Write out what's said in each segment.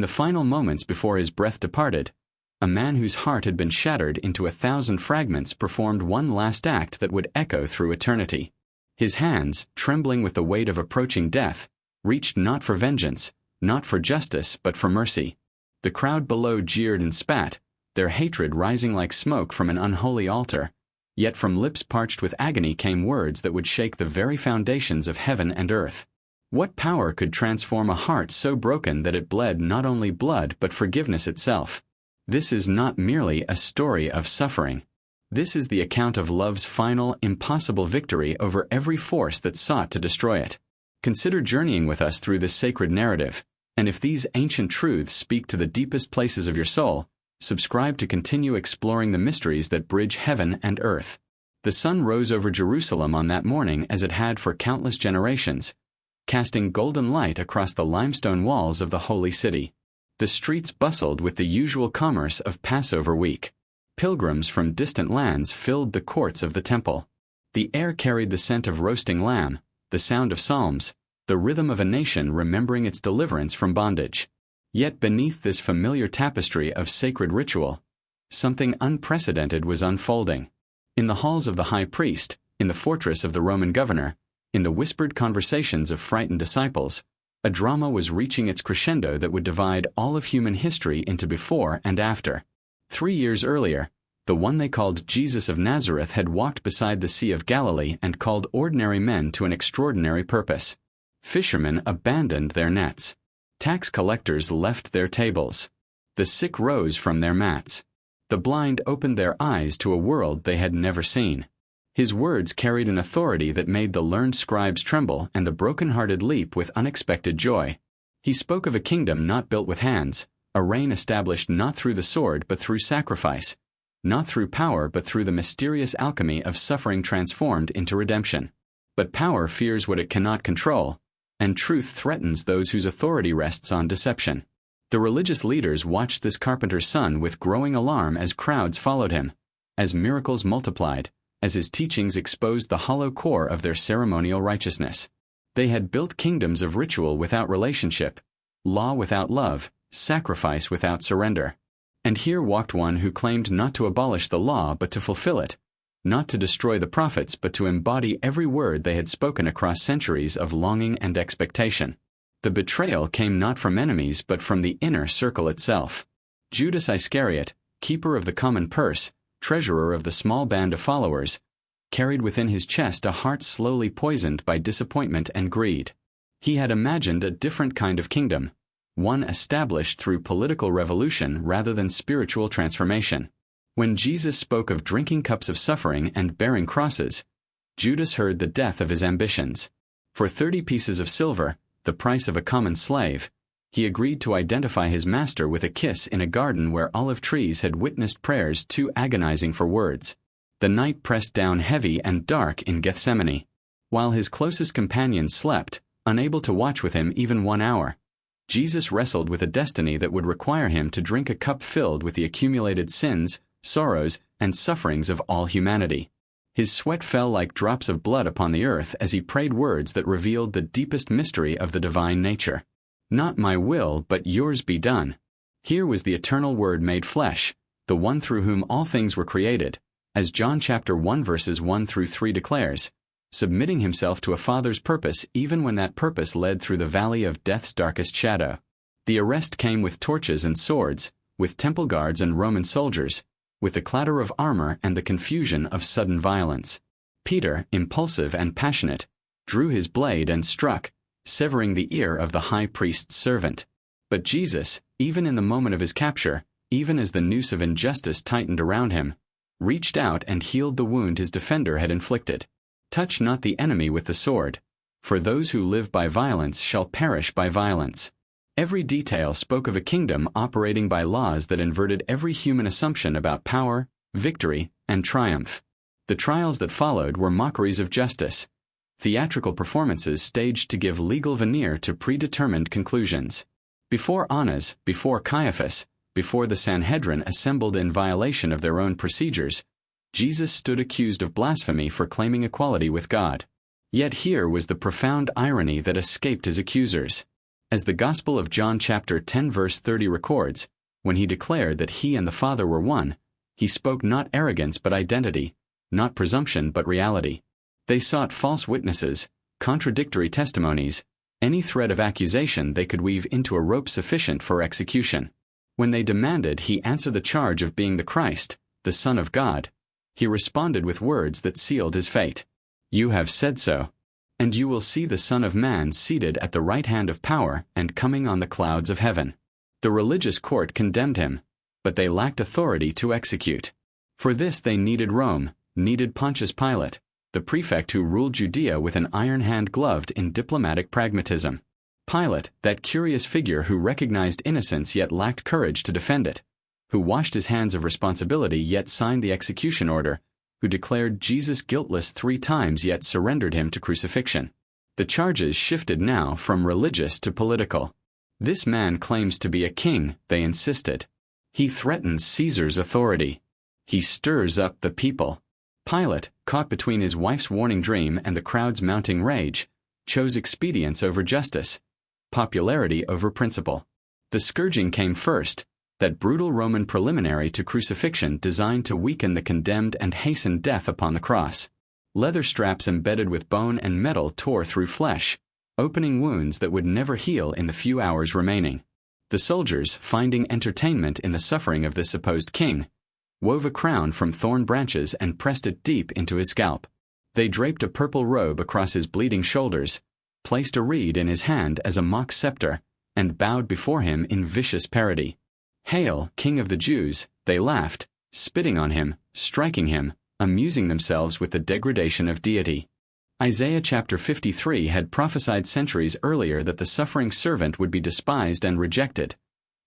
the final moments before his breath departed, a man whose heart had been shattered into 1,000 fragments performed one last act that would echo through eternity. His hands, trembling with the weight of approaching death, reached not for vengeance, not for justice, but for mercy. The crowd below jeered and spat, their hatred rising like smoke from an unholy altar, yet from lips parched with agony came words that would shake the very foundations of heaven and earth. What power could transform a heart so broken that it bled not only blood but forgiveness itself? This is not merely a story of suffering. This is the account of love's final, impossible victory over every force that sought to destroy it. Consider journeying with us through this sacred narrative, and if these ancient truths speak to the deepest places of your soul, subscribe to continue exploring the mysteries that bridge heaven and earth. The sun rose over Jerusalem on that morning as it had for countless generations, casting golden light across the limestone walls of the holy city. The streets bustled with the usual commerce of Passover week. Pilgrims from distant lands filled the courts of the temple. The air carried the scent of roasting lamb, the sound of psalms, the rhythm of a nation remembering its deliverance from bondage. Yet beneath this familiar tapestry of sacred ritual, something unprecedented was unfolding. In the halls of the high priest, in the fortress of the Roman governor, in the whispered conversations of frightened disciples, a drama was reaching its crescendo that would divide all of human history into before and after. 3 years earlier, the one they called Jesus of Nazareth had walked beside the Sea of Galilee and called ordinary men to an extraordinary purpose. Fishermen abandoned their nets. Tax collectors left their tables. The sick rose from their mats. The blind opened their eyes to a world they had never seen. His words carried an authority that made the learned scribes tremble and the broken-hearted leap with unexpected joy. He spoke of a kingdom not built with hands, a reign established not through the sword but through sacrifice, not through power but through the mysterious alchemy of suffering transformed into redemption. But power fears what it cannot control, and truth threatens those whose authority rests on deception. The religious leaders watched this carpenter's son with growing alarm as crowds followed him, as miracles multiplied, as his teachings exposed the hollow core of their ceremonial righteousness. They had built kingdoms of ritual without relationship, law without love, sacrifice without surrender. And here walked one who claimed not to abolish the law but to fulfill it, not to destroy the prophets but to embody every word they had spoken across centuries of longing and expectation. The betrayal came not from enemies but from the inner circle itself. Judas Iscariot, keeper of the common purse, treasurer of the small band of followers, carried within his chest a heart slowly poisoned by disappointment and greed. He had imagined a different kind of kingdom, one established through political revolution rather than spiritual transformation. When Jesus spoke of drinking cups of suffering and bearing crosses, Judas heard the death of his ambitions. For 30 pieces of silver, the price of a common slave, he agreed to identify his master with a kiss in a garden where olive trees had witnessed prayers too agonizing for words. The night pressed down heavy and dark in Gethsemane. While his closest companions slept, unable to watch with him even 1 hour, Jesus wrestled with a destiny that would require him to drink a cup filled with the accumulated sins, sorrows, and sufferings of all humanity. His sweat fell like drops of blood upon the earth as he prayed words that revealed the deepest mystery of the divine nature. Not my will, but yours be done. Here was the eternal Word made flesh, the one through whom all things were created, as John chapter 1 verses 1 through 3 declares, submitting himself to a Father's purpose even when that purpose led through the valley of death's darkest shadow. The arrest came with torches and swords, with temple guards and Roman soldiers, with the clatter of armor and the confusion of sudden violence. Peter, impulsive and passionate, drew his blade and struck, severing the ear of the high priest's servant. But Jesus, even in the moment of his capture, even as the noose of injustice tightened around him, reached out and healed the wound his defender had inflicted. Touch not the enemy with the sword, for those who live by violence shall perish by violence. Every detail spoke of a kingdom operating by laws that inverted every human assumption about power, victory, and triumph. The trials that followed were mockeries of justice, theatrical performances staged to give legal veneer to predetermined conclusions. Before Annas, before Caiaphas, before the Sanhedrin assembled in violation of their own procedures, Jesus stood accused of blasphemy for claiming equality with God. Yet here was the profound irony that escaped his accusers. As the Gospel of John chapter 10 verse 30 records, when he declared that he and the Father were one, he spoke not arrogance but identity, not presumption but reality. They sought false witnesses, contradictory testimonies, any thread of accusation they could weave into a rope sufficient for execution. When they demanded he answer the charge of being the Christ, the Son of God, he responded with words that sealed his fate. "You have said so. And you will see the Son of Man seated at the right hand of power and coming on the clouds of heaven." The religious court condemned him, but they lacked authority to execute. For this they needed Rome, needed Pontius Pilate, the prefect who ruled Judea with an iron hand gloved in diplomatic pragmatism. Pilate, that curious figure who recognized innocence yet lacked courage to defend it, who washed his hands of responsibility yet signed the execution order, who declared Jesus guiltless 3 times yet surrendered him to crucifixion. The charges shifted now from religious to political. This man claims to be a king, they insisted. He threatens Caesar's authority. He stirs up the people. Pilate, caught between his wife's warning dream and the crowd's mounting rage, chose expedience over justice, popularity over principle. The scourging came first, that brutal Roman preliminary to crucifixion designed to weaken the condemned and hasten death upon the cross. Leather straps embedded with bone and metal tore through flesh, opening wounds that would never heal in the few hours remaining. The soldiers, finding entertainment in the suffering of this supposed king, wove a crown from thorn branches and pressed it deep into his scalp. They draped a purple robe across his bleeding shoulders, placed a reed in his hand as a mock scepter, and bowed before him in vicious parody. "Hail, King of the Jews," they laughed, spitting on him, striking him, amusing themselves with the degradation of deity. Isaiah chapter 53 had prophesied centuries earlier that the suffering servant would be despised and rejected,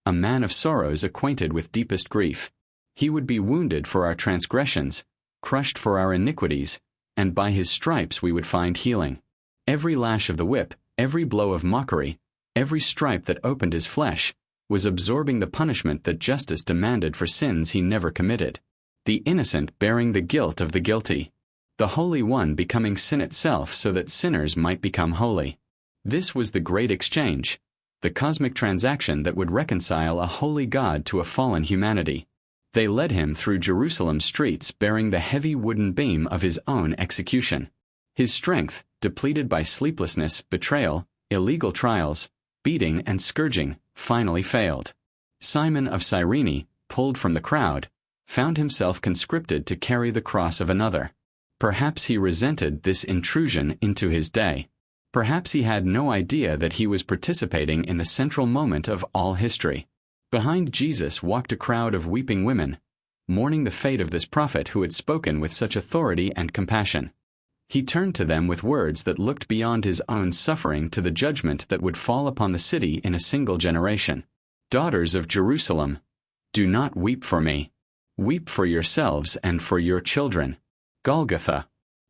a man of sorrows acquainted with deepest grief. He would be wounded for our transgressions, crushed for our iniquities, and by his stripes we would find healing. Every lash of the whip, every blow of mockery, every stripe that opened his flesh, was absorbing the punishment that justice demanded for sins he never committed. The innocent bearing the guilt of the guilty. The Holy One becoming sin itself so that sinners might become holy. This was the great exchange, the cosmic transaction that would reconcile a holy God to a fallen humanity. They led him through Jerusalem's streets bearing the heavy wooden beam of his own execution. His strength, depleted by sleeplessness, betrayal, illegal trials, beating and scourging, finally failed. Simon of Cyrene, pulled from the crowd, found himself conscripted to carry the cross of another. Perhaps he resented this intrusion into his day. Perhaps he had no idea that he was participating in the central moment of all history. Behind Jesus walked a crowd of weeping women, mourning the fate of this prophet who had spoken with such authority and compassion. He turned to them with words that looked beyond his own suffering to the judgment that would fall upon the city in a single generation. "Daughters of Jerusalem, do not weep for me. Weep for yourselves and for your children." Golgotha,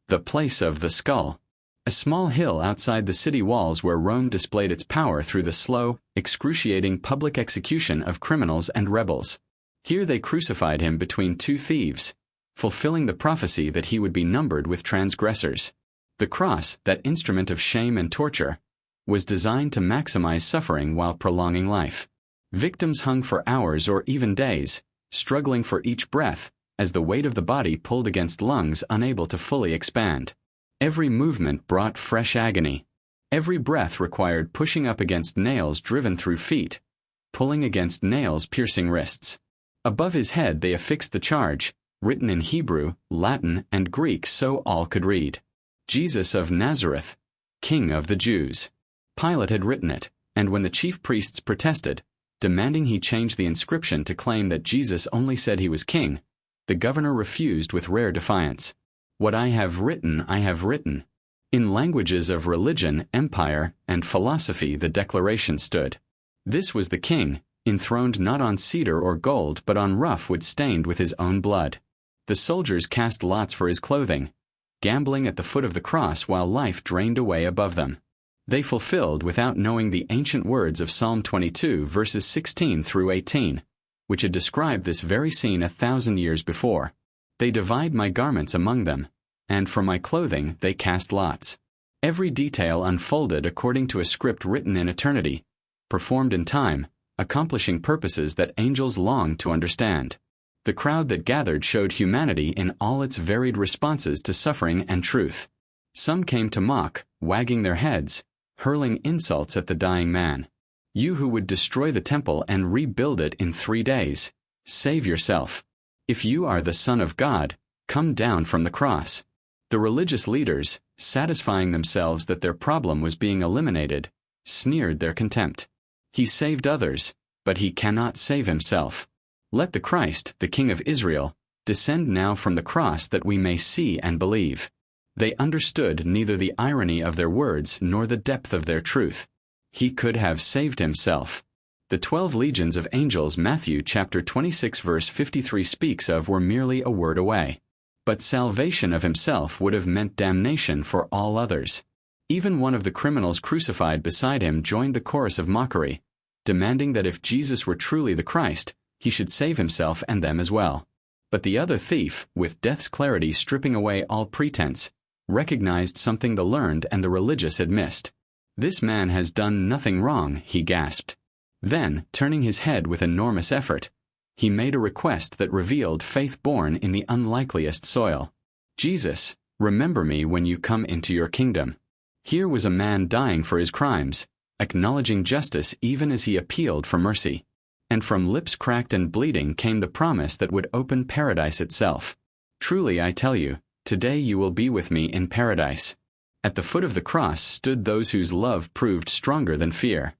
the place of the skull. A small hill outside the city walls where Rome displayed its power through the slow, excruciating public execution of criminals and rebels. Here they crucified him between 2 thieves, fulfilling the prophecy that he would be numbered with transgressors. The cross, that instrument of shame and torture, was designed to maximize suffering while prolonging life. Victims hung for hours or even days, struggling for each breath, as the weight of the body pulled against lungs unable to fully expand. Every movement brought fresh agony. Every breath required pushing up against nails driven through feet, pulling against nails piercing wrists. Above his head they affixed the charge, written in Hebrew, Latin, and Greek so all could read. "Jesus of Nazareth, King of the Jews." Pilate had written it, and when the chief priests protested, demanding he change the inscription to claim that Jesus only said he was king, the governor refused with rare defiance. "What I have written, I have written." In languages of religion, empire, and philosophy the declaration stood. This was the king, enthroned not on cedar or gold but on rough wood stained with his own blood. The soldiers cast lots for his clothing, gambling at the foot of the cross while life drained away above them. They fulfilled without knowing the ancient words of Psalm 22 verses 16 through 18, which had described this very scene 1,000 years before. "They divide my garments among them, and for my clothing they cast lots." Every detail unfolded according to a script written in eternity, performed in time, accomplishing purposes that angels long to understand. The crowd that gathered showed humanity in all its varied responses to suffering and truth. Some came to mock, wagging their heads, hurling insults at the dying man. You who would destroy the temple and rebuild it in 3 days, save yourself. If you are the Son of God, come down from the cross. The religious leaders, satisfying themselves that their problem was being eliminated, sneered their contempt. He saved others, but he cannot save himself. Let the Christ, the King of Israel, descend now from the cross that we may see and believe. They understood neither the irony of their words nor the depth of their truth. He could have saved himself. The 12 legions of angels Matthew chapter 26 verse 53 speaks of were merely a word away. But salvation of himself would have meant damnation for all others. Even one of the criminals crucified beside him joined the chorus of mockery, demanding that if Jesus were truly the Christ, he should save himself and them as well. But the other thief, with death's clarity stripping away all pretense, recognized something the learned and the religious had missed. "This man has done nothing wrong," he gasped. Then, turning his head with enormous effort, he made a request that revealed faith born in the unlikeliest soil. "Jesus, remember me when you come into your kingdom." Here was a man dying for his crimes, acknowledging justice even as he appealed for mercy. And from lips cracked and bleeding came the promise that would open paradise itself. "Truly I tell you, today you will be with me in paradise." At the foot of the cross stood those whose love proved stronger than fear.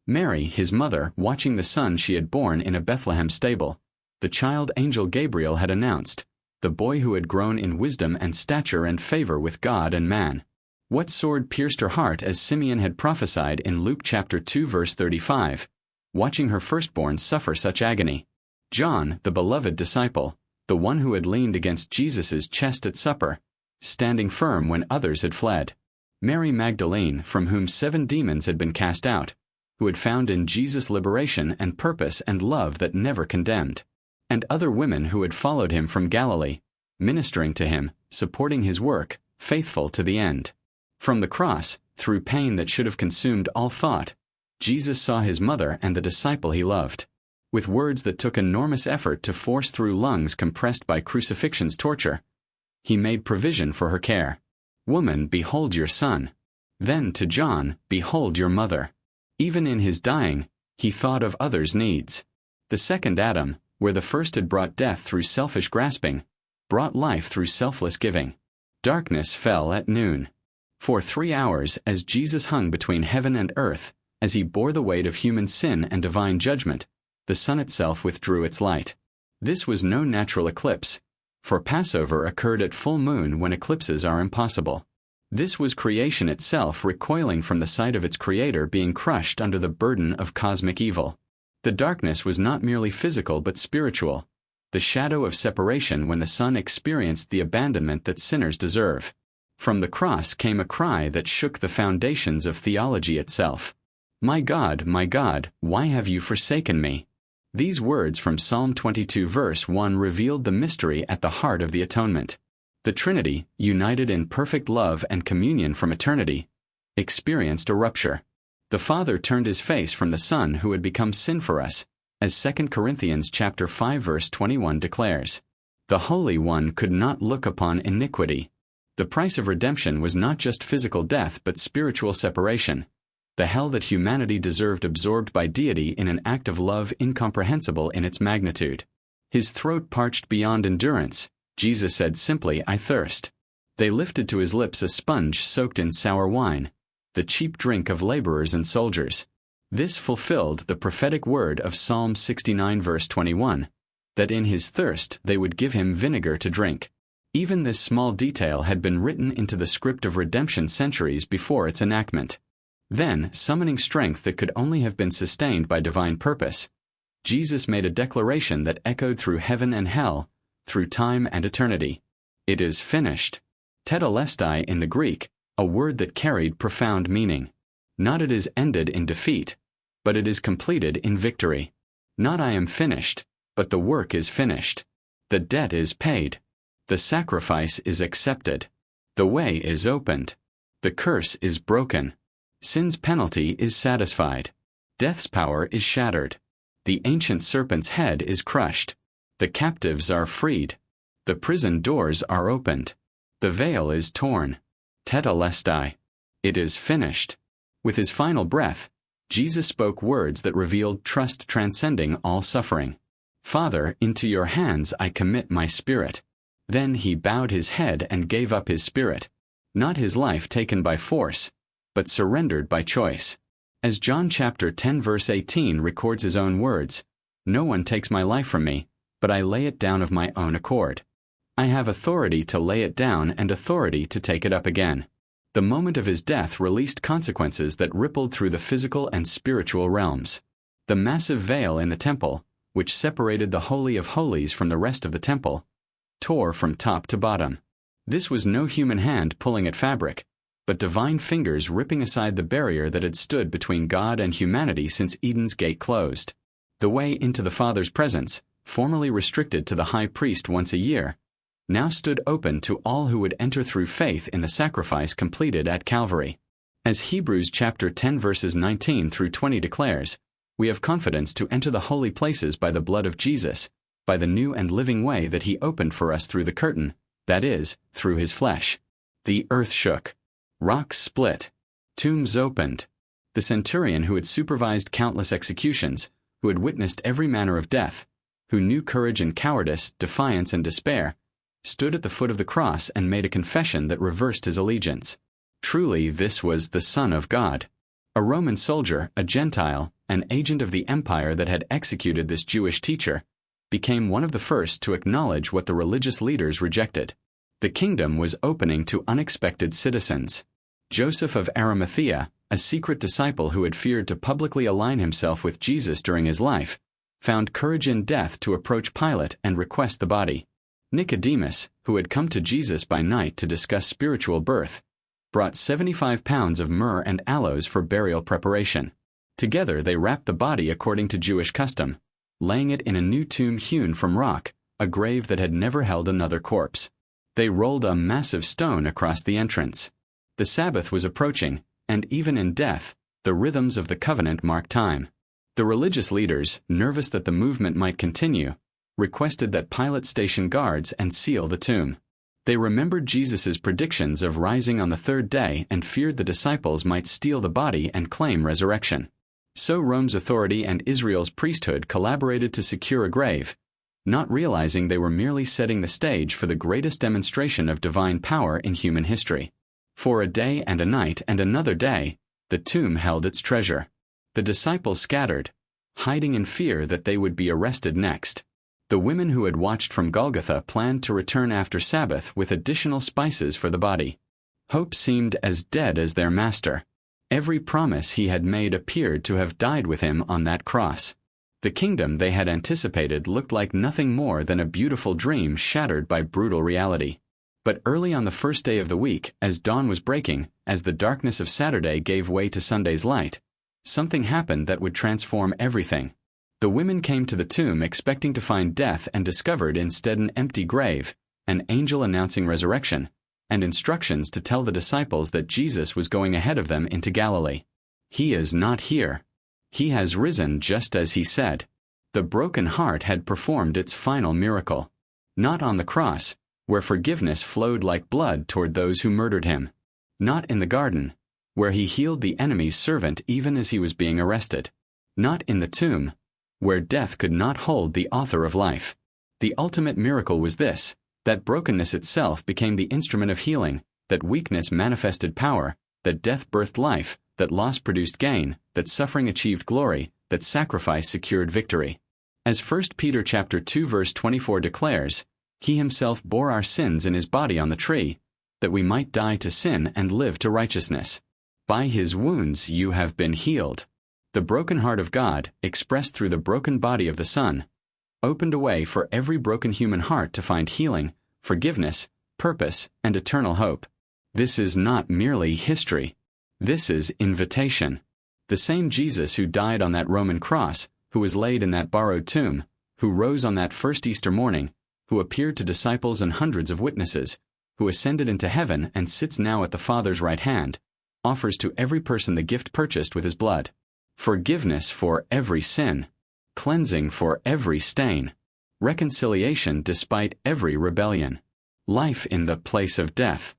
Mary, his mother, watching the son she had borne in a Bethlehem stable. The child angel Gabriel had announced, the boy who had grown in wisdom and stature and favor with God and man. What sword pierced her heart as Simeon had prophesied in Luke chapter 2 verse 35, watching her firstborn suffer such agony. John, the beloved disciple, the one who had leaned against Jesus' chest at supper, standing firm when others had fled. Mary Magdalene, from whom 7 demons had been cast out, who had found in Jesus liberation and purpose and love that never condemned. And other women who had followed him from Galilee, ministering to him, supporting his work, faithful to the end. From the cross, through pain that should have consumed all thought, Jesus saw his mother and the disciple he loved. With words that took enormous effort to force through lungs compressed by crucifixion's torture, he made provision for her care. "Woman, behold your son." Then to John, "Behold your mother." Even in his dying, he thought of others' needs. The second Adam, where the first had brought death through selfish grasping, brought life through selfless giving. Darkness fell at noon. For 3 hours, as Jesus hung between heaven and earth, as he bore the weight of human sin and divine judgment, the sun itself withdrew its light. This was no natural eclipse, for Passover occurred at full moon when eclipses are impossible. This was creation itself recoiling from the sight of its creator being crushed under the burden of cosmic evil. The darkness was not merely physical but spiritual, the shadow of separation when the sun experienced the abandonment that sinners deserve. From the cross came a cry that shook the foundations of theology itself. my God, why have you forsaken me?" These words from Psalm 22 verse 1 revealed the mystery at the heart of the atonement. The Trinity, united in perfect love and communion from eternity, experienced a rupture. The Father turned his face from the Son who had become sin for us, as 2 Corinthians chapter 5 verse 21 declares. The Holy One could not look upon iniquity. The price of redemption was not just physical death but spiritual separation, the hell that humanity deserved absorbed by deity in an act of love incomprehensible in its magnitude. His throat parched beyond endurance, Jesus said simply, "I thirst." They lifted to his lips a sponge soaked in sour wine, the cheap drink of laborers and soldiers. This fulfilled the prophetic word of Psalm 69 verse 21, that in his thirst they would give him vinegar to drink. Even this small detail had been written into the script of redemption centuries before its enactment. Then, summoning strength that could only have been sustained by divine purpose, Jesus made a declaration that echoed through heaven and hell, through time and eternity. It is finished. Tetelestai in the Greek, a word that carried profound meaning. Not it is ended in defeat, but it is completed in victory. Not I am finished, but the work is finished. The debt is paid. The sacrifice is accepted. The way is opened. The curse is broken. Sin's penalty is satisfied. Death's power is shattered. The ancient serpent's head is crushed. The captives are freed. The prison doors are opened. The veil is torn. Tetelestai. It is finished. With his final breath, Jesus spoke words that revealed trust transcending all suffering. Father, into your hands I commit my spirit. Then he bowed his head and gave up his spirit. Not his life taken by force, but surrendered by choice. As John chapter 10 verse 18 records his own words, "No one takes my life from me, but I lay it down of my own accord. I have authority to lay it down and authority to take it up again." The moment of his death released consequences that rippled through the physical and spiritual realms. The massive veil in the temple, which separated the Holy of Holies from the rest of the temple, tore from top to bottom. This was no human hand pulling at fabric, but divine fingers ripping aside the barrier that had stood between God and humanity since Eden's gate closed. The way into the Father's presence, formerly restricted to the high priest once a year, now stood open to all who would enter through faith in the sacrifice completed at Calvary. As Hebrews chapter 10 verses 19 through 20 declares, we have confidence to enter the holy places by the blood of Jesus, by the new and living way that he opened for us through the curtain, that is, through his flesh. The earth shook. Rocks split. Tombs opened. The centurion who had supervised countless executions, who had witnessed every manner of death, who knew courage and cowardice, defiance and despair, stood at the foot of the cross and made a confession that reversed his allegiance. Truly this was the Son of God. A Roman soldier, a Gentile, an agent of the empire that had executed this Jewish teacher, became one of the first to acknowledge what the religious leaders rejected. The kingdom was opening to unexpected citizens. Joseph of Arimathea, a secret disciple who had feared to publicly align himself with Jesus during his life, found courage in death to approach Pilate and request the body. Nicodemus, who had come to Jesus by night to discuss spiritual birth, brought 75 pounds of myrrh and aloes for burial preparation. Together they wrapped the body according to Jewish custom, laying it in a new tomb hewn from rock, a grave that had never held another corpse. They rolled a massive stone across the entrance. The Sabbath was approaching, and even in death, the rhythms of the covenant marked time. The religious leaders, nervous that the movement might continue, requested that Pilate station guards and seal the tomb. They remembered Jesus' predictions of rising on the third day and feared the disciples might steal the body and claim resurrection. So Rome's authority and Israel's priesthood collaborated to secure a grave, not realizing they were merely setting the stage for the greatest demonstration of divine power in human history. For a day and a night and another day, the tomb held its treasure. The disciples scattered, hiding in fear that they would be arrested next. The women who had watched from Golgotha planned to return after Sabbath with additional spices for the body. Hope seemed as dead as their master. Every promise he had made appeared to have died with him on that cross. The kingdom they had anticipated looked like nothing more than a beautiful dream shattered by brutal reality. But early on the first day of the week, as dawn was breaking, as the darkness of Saturday gave way to Sunday's light, something happened that would transform everything. The women came to the tomb expecting to find death and discovered instead an empty grave, an angel announcing resurrection, and instructions to tell the disciples that Jesus was going ahead of them into Galilee. He is not here. He has risen just as he said. The broken heart had performed its final miracle. Not on the cross, where forgiveness flowed like blood toward those who murdered him. Not in the garden, where he healed the enemy's servant even as he was being arrested. Not in the tomb, where death could not hold the author of life. The ultimate miracle was this, that brokenness itself became the instrument of healing, that weakness manifested power, that death birthed life, that loss produced gain, that suffering achieved glory, that sacrifice secured victory. As 1 Peter chapter 2 verse 24 declares, he himself bore our sins in his body on the tree, that we might die to sin and live to righteousness. By his wounds you have been healed. The broken heart of God, expressed through the broken body of the Son, opened a way for every broken human heart to find healing, forgiveness, purpose, and eternal hope. This is not merely history. This is invitation. The same Jesus who died on that Roman cross, who was laid in that borrowed tomb, who rose on that first Easter morning, who appeared to disciples and hundreds of witnesses, who ascended into heaven and sits now at the Father's right hand, offers to every person the gift purchased with his blood. forgiveness for every sin, cleansing for every stain, reconciliation despite every rebellion, life in the place of death,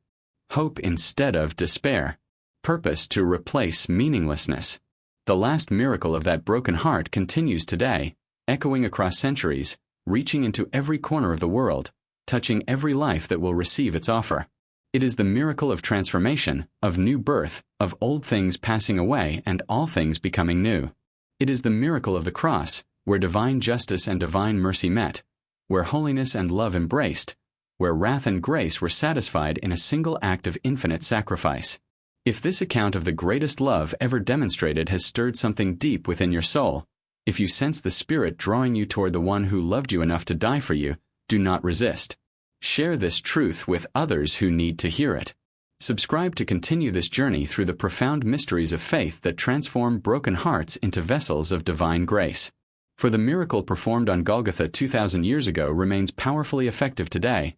hope instead of despair, purpose to replace meaninglessness. The last miracle of that broken heart continues today, echoing across centuries, reaching into every corner of the world, touching every life that will receive its offer. It is the miracle of transformation, of new birth, of old things passing away and all things becoming new. It is the miracle of the cross, where divine justice and divine mercy met, where holiness and love embraced, where wrath and grace were satisfied in a single act of infinite sacrifice. If this account of the greatest love ever demonstrated has stirred something deep within your soul, if you sense the Spirit drawing you toward the one who loved you enough to die for you, do not resist. Share this truth with others who need to hear it. Subscribe to continue this journey through the profound mysteries of faith that transform broken hearts into vessels of divine grace. For the miracle performed on Golgotha 2,000 years ago remains powerfully effective today,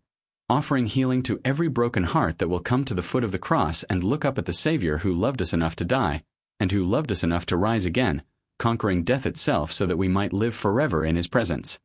offering healing to every broken heart that will come to the foot of the cross and look up at the Savior who loved us enough to die, and who loved us enough to rise again, conquering death itself so that we might live forever in His presence.